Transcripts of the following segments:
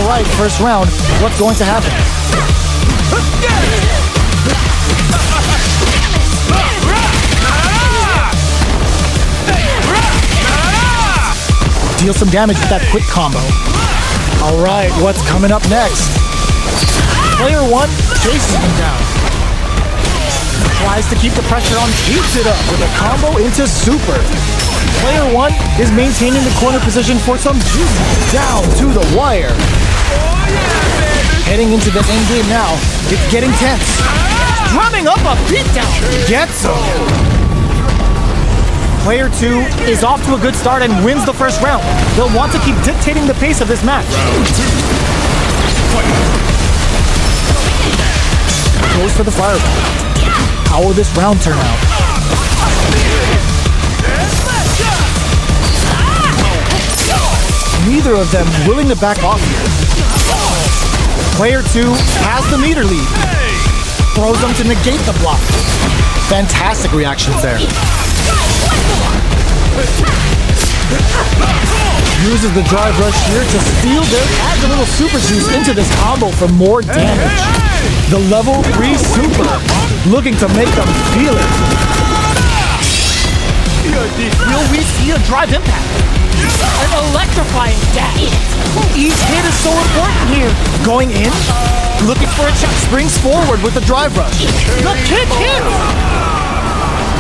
right, first round. What's going to happen? Deal some damage with that quick combo. All right, what's coming up next? Player 1 chases him down. Tries to keep the pressure on, keeps it up with a combo into super. Player 1 is maintaining the corner position for some juice down to the wire. Heading into the end game now, it's getting tense. Drumming up a beatdown. Gets him. Player 2 is off to a good start and wins the first round. They'll want to keep dictating the pace of this match. Goes for the fireball. How will this round turn out? Neither of them willing to back off here. Player 2 has the meter lead. Throws them to negate the block. Fantastic reactions there. Uses the drive rush here to steal their, adds a little super juice into this combo for more damage. The level 3 super, looking to make them feel it. Will we see a drive impact? An electrifying dash. Each hit is so important here. Going in, looking for a shot, springs forward with the drive rush. The kick hits!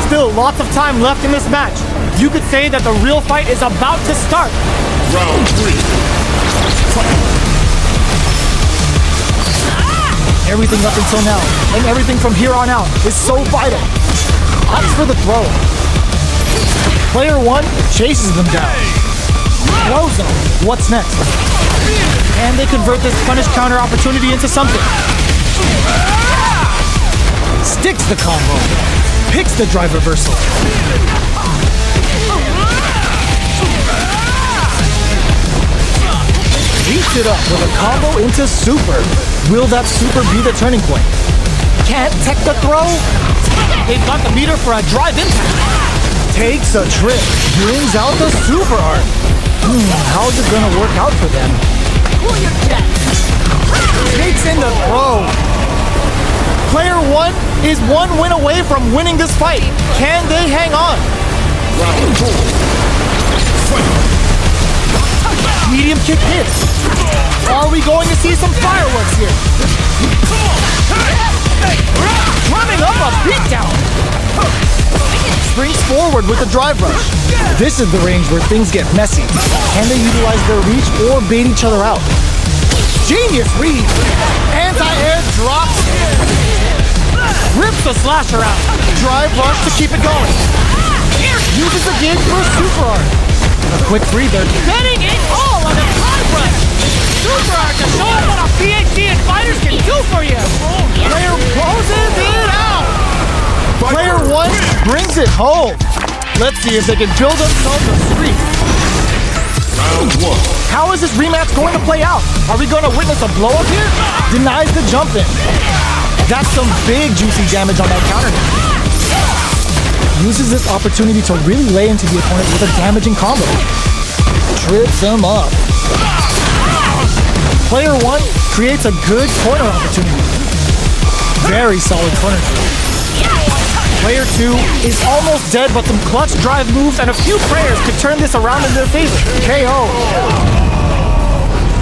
Still lots of time left in this match. You could say that the real fight is about to start. Round 3. Everything up until now, and everything from here on out, is so vital. Opts for the throw. Player 1 chases them down. Throws them. What's next? Can they convert this punish counter opportunity into something? Sticks the combo. Picks the drive reversal. Beats it up with a combo into super. Will that super be the turning point? Can't tech the throw? They've got the meter for a drive impact. Takes a trip. Brings out the super art. How's it gonna work out for them? Takes in the throw. Player 1 is one win away from winning this fight. Can they hang on? Round 4. Medium kick hits. Are we going to see some fireworks here? Running up a beatdown. Springs forward with a drive rush. This is the range where things get messy. Can they utilize their reach or bait each other out? Genius read. Anti-air drops. Rips the slasher out. Drive rush to keep it going. Uses the gig for a super art. A quick breather. Getting it all on a drive rush. Super art to show us what a PhD in fighters can do for you. Player closes it out. Player 1 brings it home. Let's see if they can build themselves a streak. Round 1. How is this rematch going to play out? Are we going to witness a blow up here? Denies the jump in. That's some big juicy damage on that counter. Uses this opportunity to really lay into the opponent with a damaging combo. Trips him up. Player 1 creates a good corner opportunity. Very solid corner. Player 2 is almost dead, but some clutch drive moves and a few prayers could turn this around in their favor. KO.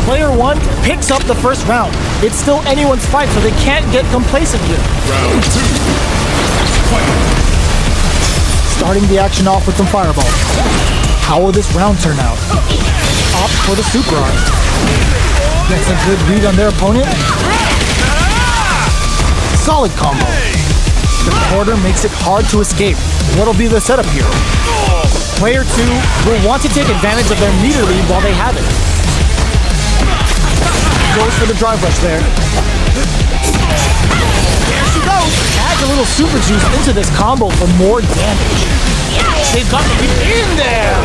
Player 1 picks up the first round. It's still anyone's fight, so they can't get complacent here. Round 2. Fight. Starting the action off with some fireballs. How will this round turn out? Opts for the super art. Gets a good read on their opponent. Solid combo. The quarter makes it hard to escape. What'll be the setup here? Player 2 will want to take advantage of their meter lead while they have it. Goes for the drive rush there. There she goes. Adds a little super juice into this combo for more damage. They've got to be in there.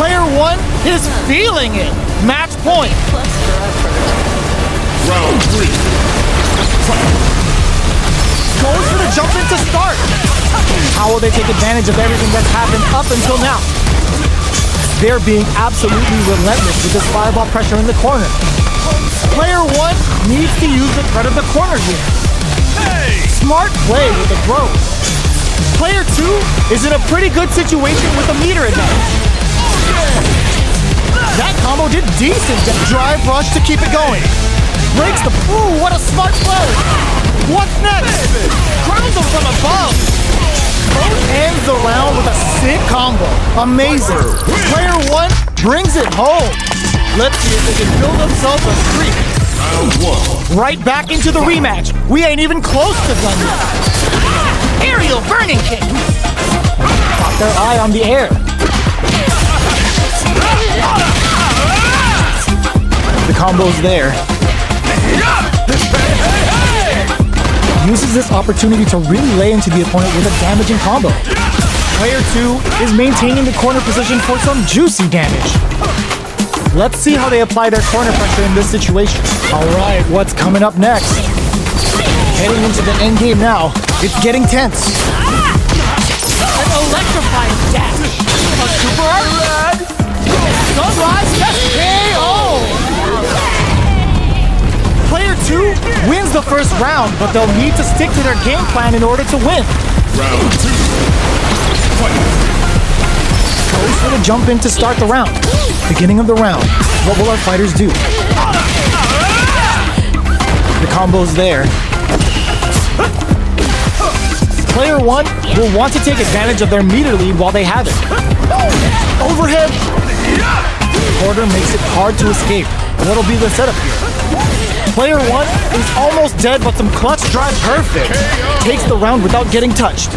Player 1 is feeling it. Match point. Round 3. Fight. Goes for the jump in to start. How will they take advantage of everything that's happened up until now? They're being absolutely relentless with this fireball pressure in the corner. Player 1 needs to use the threat of the corner here. Smart play with the throw. Player 2 is in a pretty good situation with a meter advantage. That combo did decent. Drive rush to keep it going. Breaks the... Ooh, what a smart play. What's next? Grounds him from above. Ends the round with a sick combo. Amazing. Player 1 brings it home. Let's see if they can build themselves a streak. Round 1. Right back into the rematch. We ain't even close to done yet. Aerial burning kick. Got their eye on the air. The combo's there. Uses this opportunity to really lay into the opponent with a damaging combo. Player 2 is maintaining the corner position for some juicy damage. Let's see how they apply their corner pressure in this situation. Alright, what's coming up next? Heading into the end game now. It's getting tense. An electrifying dash. A super art. Sunrise KO. Player 2 wins the first round, but they'll need to stick to their game plan in order to win. Round 2. Fight. Goes for the jump in to start the round. Beginning of the round. What will our fighters do? The combo's there. Player 1 will want to take advantage of their meter lead while they have it. Overhead. Quarter makes it hard to escape. What'll be the setup here? Player 1 is almost dead, but some clutch drive perfect. Takes the round without getting touched.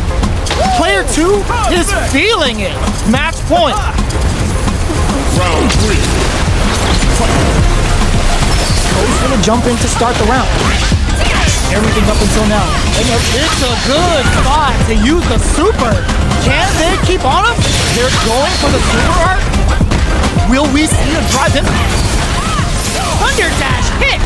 Player 2 is feeling it. Match point. Round 3. Fight. Goes for the jump in to start the round. Everything up until now. And it's a good spot to use the super. Can they keep on him? They're going for the super art. Will we see a drive in? Thunder dash hits.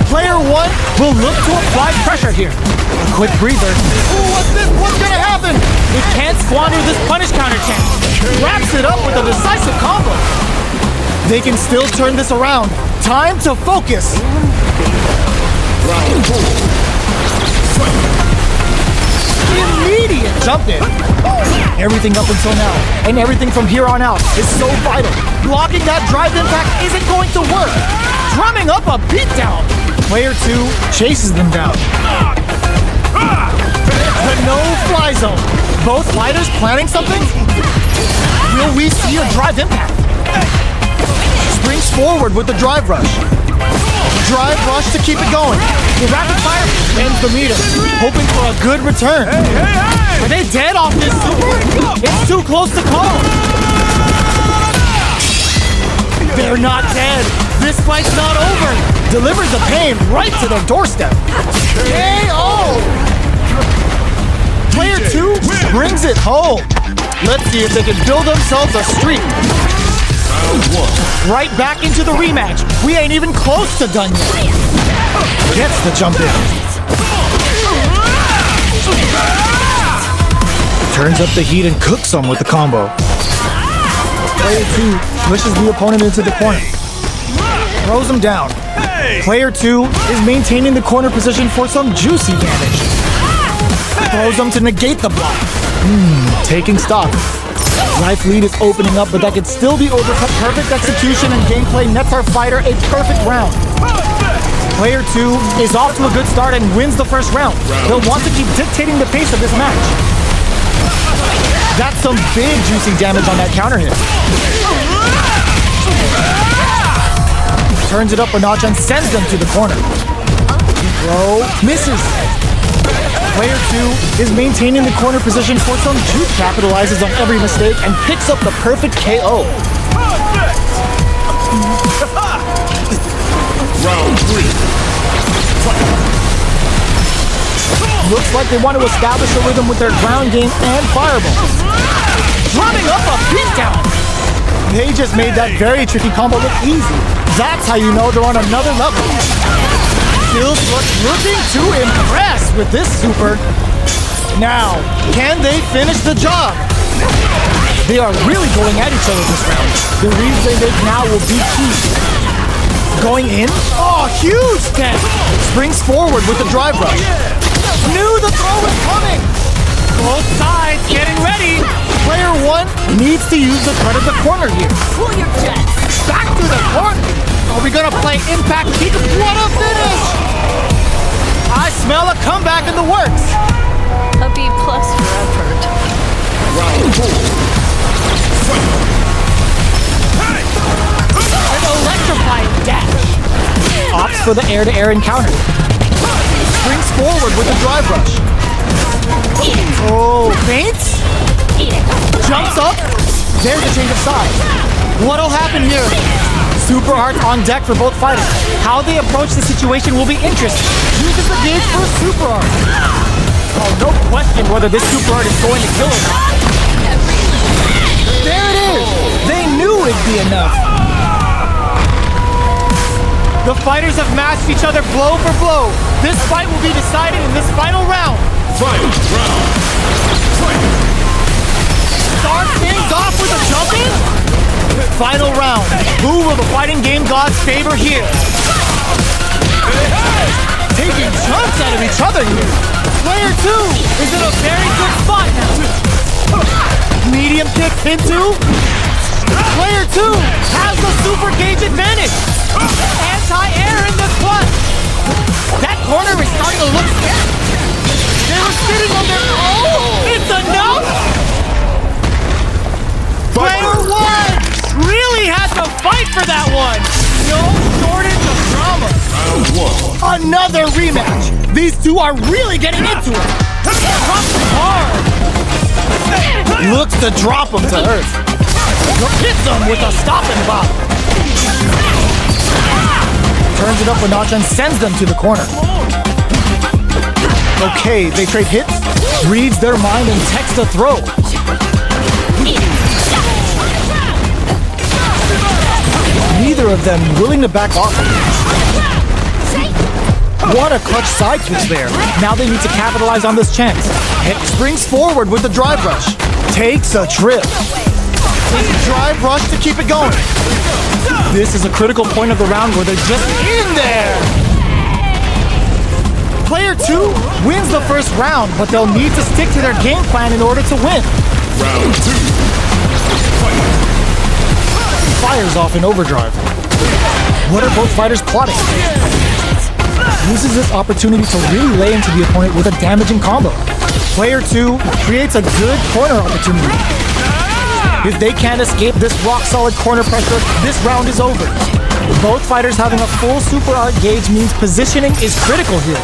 Player 1 will look to apply pressure here. A quick breather. Ooh, what's this? What's gonna happen? They can't squander this punish counter chance. Wraps it up with a decisive combo. They can still turn this around. Time to focus. Round 4. Fight. Immediate jump in. Everything up until now, and everything from here on out is so vital. Blocking that drive impact isn't going to work. Drumming up a beatdown. Player 2 chases them down. The no-fly zone. Both fighters planning something? Will we see a drive impact? Springs forward with the drive rush. Drive rush to keep it going. The rapid fire ends the meter, hoping for a good return. Are they dead off this super? It's too close to call. They're not dead. This fight's not over. Delivers the pain right to their doorstep. KO! Player 2 brings it home. Let's see if they can build themselves a streak. Round 1. Right back into the rematch. We ain't even close to done yet. Gets the jump in. Turns up the heat and cooks them with the combo. Player 2 pushes the opponent into the corner. Throws him down. Player 2 is maintaining the corner position for some juicy damage. Throws him to negate the block. Taking stock. Life lead is opening up, but that could still be overcome. Perfect execution and gameplay nets our fighter a perfect round. Player 2 is off to a good start and wins the first round. They'll want to keep dictating the pace of this match. That's some big juicy damage on that counter hit. Turns it up a notch and sends them to the corner. Throw misses. Player 2 is maintaining the corner position for some juice, capitalizes on every mistake, and picks up the perfect KO. Round 3. Fight. Looks like they want to establish a rhythm with their ground game and fireballs. Drumming up a beatdown. They just made that very tricky combo look easy. That's how you know they're on another level. Skills looking to impress with this super. Now, can they finish the job? They are really going at each other this round. The reads they make now will be key. Going in. Oh, huge tech. Springs forward with the drive rush. Knew the throw was coming. Both sides getting ready. Player 1 needs to use the threat of the corner here. Cool your jets. Back to the corner. Are we gonna play impact kick? What a finish! I smell a comeback in the works. A B+ for effort. Round 4. Fight. An electrifying dash. Opts for the air-to-air encounter. Springs forward with the drive rush. Oh, feints? Jumps up. There's a change of side. What'll happen here? Super Arts on deck for both fighters. How they approach the situation will be interesting. Uses the gauge for a Super Art. Oh, no question whether this Super Art is going to kill him. There it is! They knew it'd be enough. The fighters have matched each other blow for blow. This fight will be decided in this final round. Final round. Fight. Start things off with a jump in. Final round. Who will the fighting game gods favor here? Taking chunks out of each other here. Player 2 is in a very good spot now. Medium kick into. Player 2 has the super gauge advantage. Anti-air in the clutch. That corner is starting to look scared. They were sitting on their own. It's enough. Player 1 really had to fight for that one. No shortage of drama. Round 1. Another rematch. These two are really getting into it. Drops him hard. Looks to drop him to earth. Hits him with a stop and bop. Turns it up a notch and sends them to the corner. Okay, they trade hits, reads their mind and texts a throw. Neither of them willing to back off. What a clutch side switch there. Now they need to capitalize on this chance. It springs forward with the drive rush. Takes a trip. Drive rush to keep it going. This is a critical point of the round where they're just in there. Player 2 wins the first round, but they'll need to stick to their game plan in order to win. Round 2. Fight. Fires off in overdrive. What are both fighters plotting? Uses this opportunity to really lay into the opponent with a damaging combo. Player 2 creates a good corner opportunity. If they can't escape this rock-solid corner pressure, this round is over. Both fighters having a full super art gauge means positioning is critical here.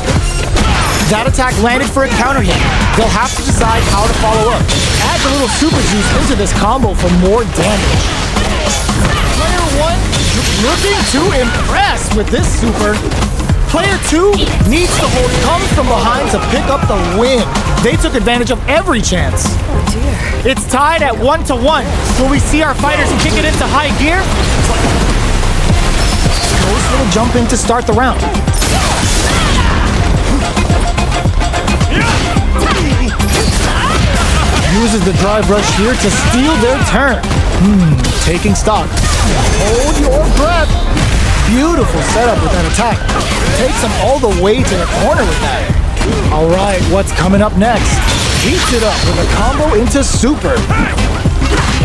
That attack landed for a counter hit. They'll have to decide how to follow up. Add a little super juice into this combo for more damage. Player 1 looking to impress with this super. Player 2 needs to hold comes from behind to pick up the win. They took advantage of every chance. Oh dear. It's tied at 1-1. Will we see our fighters kick it into high gear? Ghost will jump in to start the round. Uses the drive rush here to steal their turn. Taking stock. Hold your breath. Beautiful setup with that attack. Takes him all the way to the corner with that. All right, what's coming up next? Heats it up with a combo into super.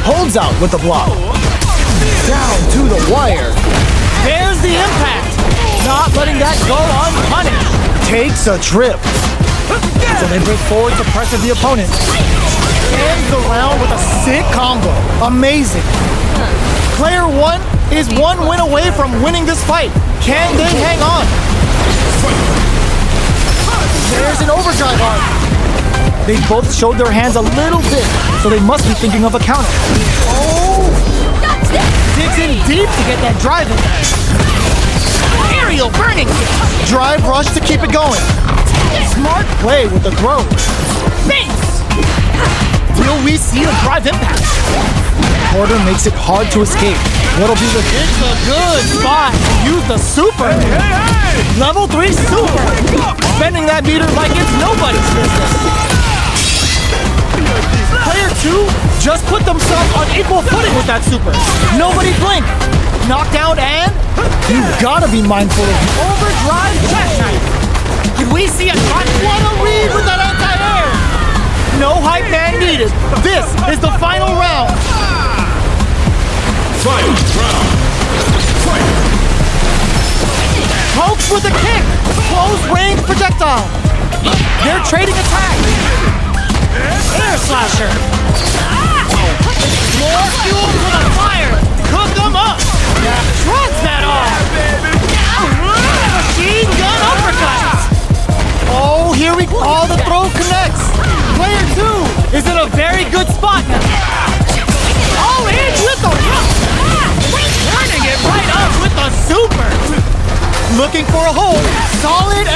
Holds out with the block. Down to the wire. There's the impact. Not letting that go unpunished. Takes a trip. So they break forward to pressure the opponent. Ends the round with a sick combo. Amazing. Player 1 is one win away from winning this fight. Can they hang on? There's an overdrive arc. They both showed their hands a little bit, so they must be thinking of a counter. Oh! Digs in deep to get that drive in. Aerial burning kick. Drive rush to keep it going. Smart play with the throw. Face! Will we see a drive impact? Porter makes it hard to escape. What'll be the... It's a good spot to use the super. Level 3 super. Spending that meter like it's nobody's business. Player 2 just put themselves on equal footing with that super. Nobody blink. Knockdown and you gotta be mindful of the overdrive jackknife. Could we see a shot? What a read with that anti-air. No hype man needed. This is the final round. Final round. Fight! Pokes with a kick. Close range projectile. They're trading attacks. Air slasher. More fuel for the fire. Cook them up. Shreds that off. Machine gun uppercuts. Oh, here we go. Oh, the throw connects. Player 2 is in a very good spot now. All in with the rock. Turning it right up with the super. Looking for a hole. Solid